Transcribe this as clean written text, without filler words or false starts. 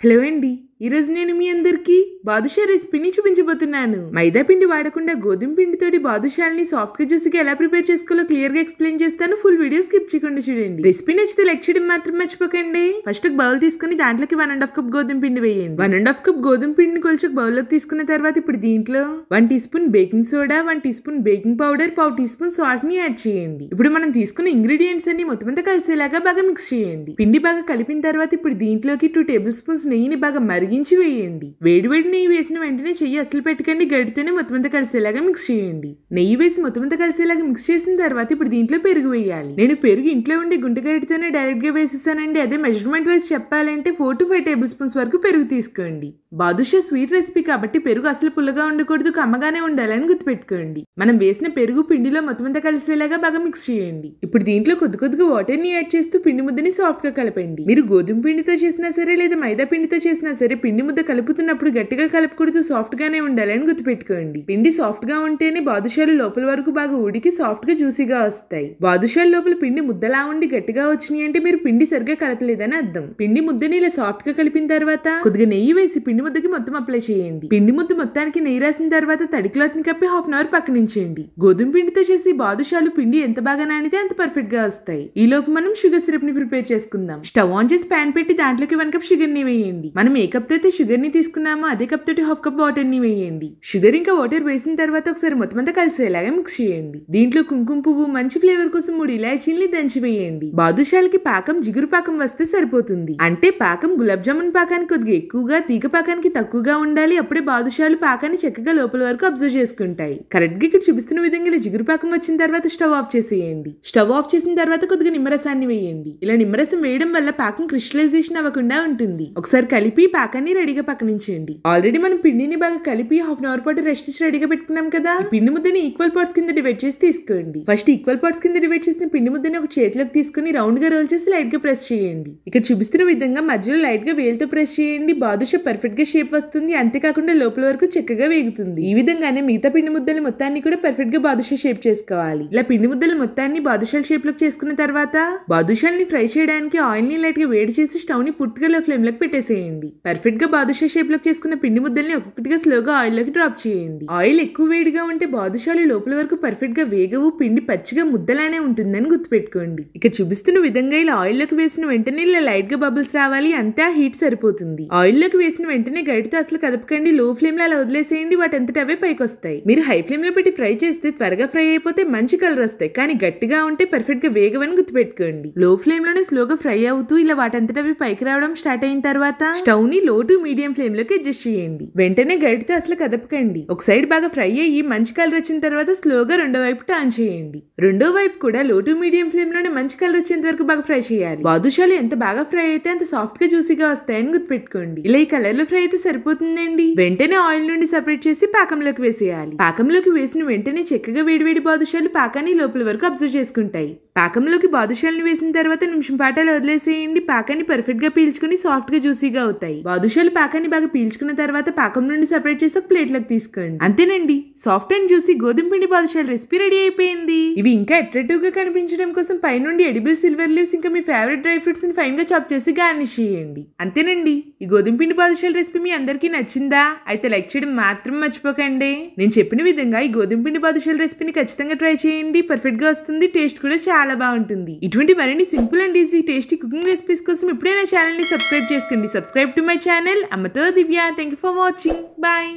Hello అండి, ఈరోజు నేను మీ అందరికి బాదుషా రెసిపీని చూపించబోతున్నాను. మైదా పిండి వాడకుండా గోధుమ పిండితోటి బాదుషాల్ని సాఫ్ట్ గా జ్యూసీగా ఎలా ప్రిపేర్ చేసుకోవాలో క్లియర్ గా ఎక్స్ప్లెయిన్ చేస్తాను. ఫుల్ వీడియో స్కిప్ చేయకుండా చూడండి. రెసిపీ నచ్చితే లైక్ చేయడం మాత్రం మర్చిపోకండి. ఫస్ట్ ఒక బౌల్ తీసుకుని దాంట్లోకి 1.5 కప్ గోధుమ పిండి వేయండి. 1.5 కప్ గోధుమ పిండిని కొలిచి బౌల్ లోకి తీసుకున్న తర్వాత ఇప్పుడు దీంట్లో 1 teaspoon baking soda, 1 teaspoon baking powder, 1/2 teaspoon salt ని యాడ్ చేయండి. ఇప్పుడు మనం తీసుకున్న ఇంగ్రీడియంట్స్ అన్ని మొత్తం కలిసేలాగా బాగా మిక్స్ చేయండి. పిండి బాగా కలిపిన తర్వాత ఇప్పుడు దీంట్లోకి 2 టేబుల్ స్పూన్స్ నెయ్యిని బాగా మరిగించి వేయండి. వేడి నెయ్యి వేసిన వెంటనే చెయ్యి అసలు పెట్టకండి, గడితోనే మొత్తం కలిసేలాగా మిక్స్ చేయండి. నెయ్యి వేసి మొత్తం కలిసేలాగా మిక్స్ చేసిన తర్వాత ఇప్పుడు దీంట్లో పెరుగు వేయాలి. నేను పెరుగు ఇంట్లో ఉండి గుంట గడితోనే డైరెక్ట్ గా వేసేసానండి. అదే మెజర్మెంట్ వైజ్ చెప్పాలంటే 4 to 5 టేబుల్ స్పూన్స్ వరకు పెరుగు తీసుకోండి. బాదుషా స్వీట్ రెసిపీ కాబట్టి పెరుగు అసలు పుల్లగా ఉండకూడదు, కమ్మగానే ఉండాలని గుర్తుపెట్టుకోండి. మనం వేసిన పెరుగు పిండిలో మొత్తం కలిసేలాగా బాగా మిక్స్ చేయండి. ఇప్పుడు దీంట్లో కొద్దిగా వాటర్ ని యాడ్ చేస్తూ పిండి ముద్దని సాఫ్ట్ గా కలపండి. మీరు గోధుమ పిండితో చేసినా సరే లేదా మైదా పిండితో చేసినా సరే పిండి ముద్ద కలుపుతున్నప్పుడు గట్టిగా కలపకూడదు, సాఫ్ట్ గానే ఉండాలని గుర్తుపెట్టుకోండి. పిండి సాఫ్ట్ గా ఉంటేనే బాదుషాలు లోపల వరకు బాగా ఉడికి సాఫ్ట్ గా జ్యూసీగా వస్తాయి. బాదుషాల లోపల పిండి ముద్దలా ఉండి గట్టిగా వచ్చినాయి అంటే మీరు పిండి సరిగ్గా కలపలేదని అర్థం. పిండి ముద్దని ఇలా సాఫ్ట్ గా కలిపిన తర్వాత కొద్దిగా నెయ్యి వేసి పిండి ముద్దకి మొత్తం అప్లై చేయండి. పిండి ముద్ద మొత్తానికి నెయ్యి రాసిన తర్వాత తడి క్లాత్ ని కప్పి 1/2 అవర్ పక్కనుంచండి. గోధుమ పిండితో చేసి బాదుషాలు పిండి ఎంత బాగా నానితే అంత పర్ఫెక్ట్ గా వస్తాయి. ఈ లోపు మనం షుగర్ సిరప్ ని ప్రిపేర్ చేసుకుందాం. స్టవ్ ఆన్ చేసి ప్యాన్ పెట్టి దాంట్లోకి 1 కప్ షుగర్ ని వేయండి. మనం ఏ కప్ తో అయితే షుగర్ ని తీసుకున్నామో అదే కప్ తోటి 1/2 కప్ వాటర్ ని వేయండి. షుగర్ ఇంకా వాటర్ వేసిన తర్వాత ఒకసారి మొత్తం కలిసేలాగా మిక్స్ చేయండి. దీంట్లో కుంకుమ పువ్వు, మంచి ఫ్లేవర్ కోసం 3 ఇలాచీల్ని దంచి వేయండి. బాదుషాలకి పాకం జిగురు పాకం వస్తే సరిపోతుంది. అంటే పాకం గులాబ్ జామున్ పాకానికి కొద్దిగా ఎక్కువగా, తీగ పాకానికి తక్కువగా ఉండాలి. అప్పుడే బాదుషాలు పాకాన్ని చక్కగా లోపల వరకు అబ్జర్వ్ చేసుకుంటాయి. కరెక్ట్ గా ఇక్కడ చూపిస్తున్న విధంగా ఇలా జిగురు పాకం వచ్చిన తర్వాత స్టవ్ ఆఫ్ చేసేయండి. స్టవ్ ఆఫ్ చేసిన తర్వాత కొద్దిగా నిమ్మరసాన్ని వేయండి. ఇలా నిమ్మరసం వేయడం వల్ల పాకం క్రిస్టలైజేషన్ అవ్వకుండా ఉంటుంది. ఒకసారి కలిపి పాకాన్ని రెడీగా పక్కనించండి. ఆల్రెడీ మనం పిండిని బాగా కలిపి 1/2 అవర్ పాటు రెస్ట్ చేసి రెడీగా పెట్టుకున్నాం కదా. ఈ పిండి ముద్దని ఈక్వల్ పార్ట్స్ కింద డివైడ్ చేసి తీసుకోండి. ఫస్ట్ ఈక్వల్ పార్ట్స్ కింద డివైడ్ చేసిన పిండి ముద్దని ఒక చేతిలోకి తీసుకుని రౌండ్ గా రోల్ చేసి లైట్ గా ప్రెస్ చేయండి. ఇక్కడ చూపిస్తున్న విధంగా మధ్యలో లైట్ గా వేలుతో ప్రెస్ చేయండి. బాదుషా పర్ఫెక్ట్ గా షేప్ వస్తుంది. అంతేకాకుండా లోపల వరకు చక్కగా వేగుతుంది. ఈ విధంగానే మిగతా పిండి ముద్దలు మొత్తాన్ని కూడా పర్ఫెక్ట్ గా బాదుషా షేప్ చేసుకోవాలి. ఇలా పిండి ముద్దలు మొత్తాన్ని బాదుషాల షేప్ లోకి చేసుకున్న తర్వాత బాదుషాల్ని ఫ్రై చేయడానికి ఆయిల్ ని లైట్ గా వేడి చేసి స్టవ్ ని పూర్తిగా లో ఫ్లేమ్ లోకి పెట్టేసేయండి. పర్ఫెక్ట్ గా బాదుషా షేప్ లోకి చేసుకున్న పిండి ముద్దల్ని ఒక్కొక్కటిగా స్లోగా ఆయిల్ లోకి డ్రాప్ చేయండి. ఆయిల్ ఎక్కువ వేడిగా ఉంటే బాదుషాలు లోపల వరకు పర్ఫెక్ట్ గా వేగవు, పిండి పచ్చిగా ముద్దలానే ఉంటుందని గుర్తుపెట్టుకోండి. ఇక చూపిస్తున్న విధంగా ఇలా ఆయిల్ లోకి వేసిన వెంటనే ఇలా లైట్ గా బబుల్స్ రావాలి, అంతే ఆ హీట్ సరిపోతుంది. ఆయిల్ లోకి వేసిన వెంటనే గరిటతో అసలు కదపకండి, లో ఫ్లేమ్ లో అలా వదిలేసేయండి. వాటంతట అవే పైకి వస్తాయి. మీరు హై ఫ్లేమ్ లో పెట్టి ఫ్రై చేస్తే త్వరగా ఫ్రై అయిపోతే మంచి కలర్ వస్తాయి, కానీ గట్టిగా ఉంటే పర్ఫెక్ట్ గా వేగవని గుర్తుపెట్టుకోండి. లో ఫ్లేమ్ లోనే స్లోగా ఫ్రై అవుతూ ఇలా వాటంతట అవి పైకి రావడం స్టార్ట్ అయిన తర్వాత స్టవ్ ని లో టు మీడియం ఫ్లేమ్ లోకి అడ్జస్ట్ చేయండి. వెంటనే గరిటతో అసలు కదపకండి. ఒక సైడ్ బాగా ఫ్రై అయ్యి మంచి కలర్ వచ్చిన తర్వాత స్లోగా రెండో వైపు టర్న్ చేయండి. రెండో వైపు కూడా లో టు మీడియం ఫ్లేమ్ లోనే మంచి కలర్ వచ్చేంత వరకు బాగా ఫ్రై చేయాలి. బాదుషాలు ఎంత బాగా ఫ్రై అయితే అంత సాఫ్ట్ గా జ్యూసీగా వస్తాయని గుర్తుపెట్టుకోండి. ఇలా ఈ కలర్ లో ఫ్రై అయితే సరిపోతుందండి. వెంటనే ఆయిల్ నుండి సెపరేట్ చేసి పాకంలోకి వేసేయాలి. పాకంలోకి వేసిన వెంటనే చక్కగా వేడివేడి బాదుషాలు పాకాన్ని లోపల వరకు అబ్జర్వ్ చేసుకుంటాయి. పాకంలోకి బాదుషాలను వేసిన తర్వాత నిమిషం పాటాలు వదిలేసేయండి. పాకాన్ని పర్ఫెక్ట్ గా పీల్చుకుని సాఫ్ట్ గా జ్యూసీగా అవుతాయి. బాదుషాలు పాకాన్ని బాగా పీల్చుకున్న తర్వాత పాకం నుండి సెపరేట్ చేసి ఒక ప్లేట్ లోకి తీసుకోండి. అంతేనండి, సాఫ్ట్ అండ్ జ్యూసీ గోధుమ పిండి బాదుషాల రెసిపీ రెడీ అయిపోయింది. ఇవి ఇంకా అట్రాక్టివ్ గా కనిపించడం కోసం పైనుండి ఎడిబుల్ సిల్వర్ లీవ్స్ ఇంకా మీ ఫేవరెట్ డ్రై ఫ్రూట్స్ ని ఫైన్ గా చాప్ చేసి గార్నిష్ చేయండి. అంతేనండి, ఈ గోధుమ పిండి బాదుషాల రెసిపీ మీ అందరికీ నచ్చిందా? అయితే లైక్ చేయడం మాత్రం మర్చిపోకండి. నేను చెప్పిన విధంగా ఈ గోధుమ పిండి బాదుషాల రెసిపీని ఖచ్చితంగా ట్రై చేయండి. పర్ఫెక్ట్ గా వస్తుంది, టేస్ట్ కూడా చాలా బాగుంటుంది. ఇటువంటి మరిన్ని simple and easy tasty cooking recipes కోసం ఇప్పుడే నా ఛానల్ ని సబ్స్క్రైబ్ చేసుకోండి. సబ్స్క్రైబ్ టు మై ఛానల్ అమ్మతో Divya. Thank you for watching. Bye.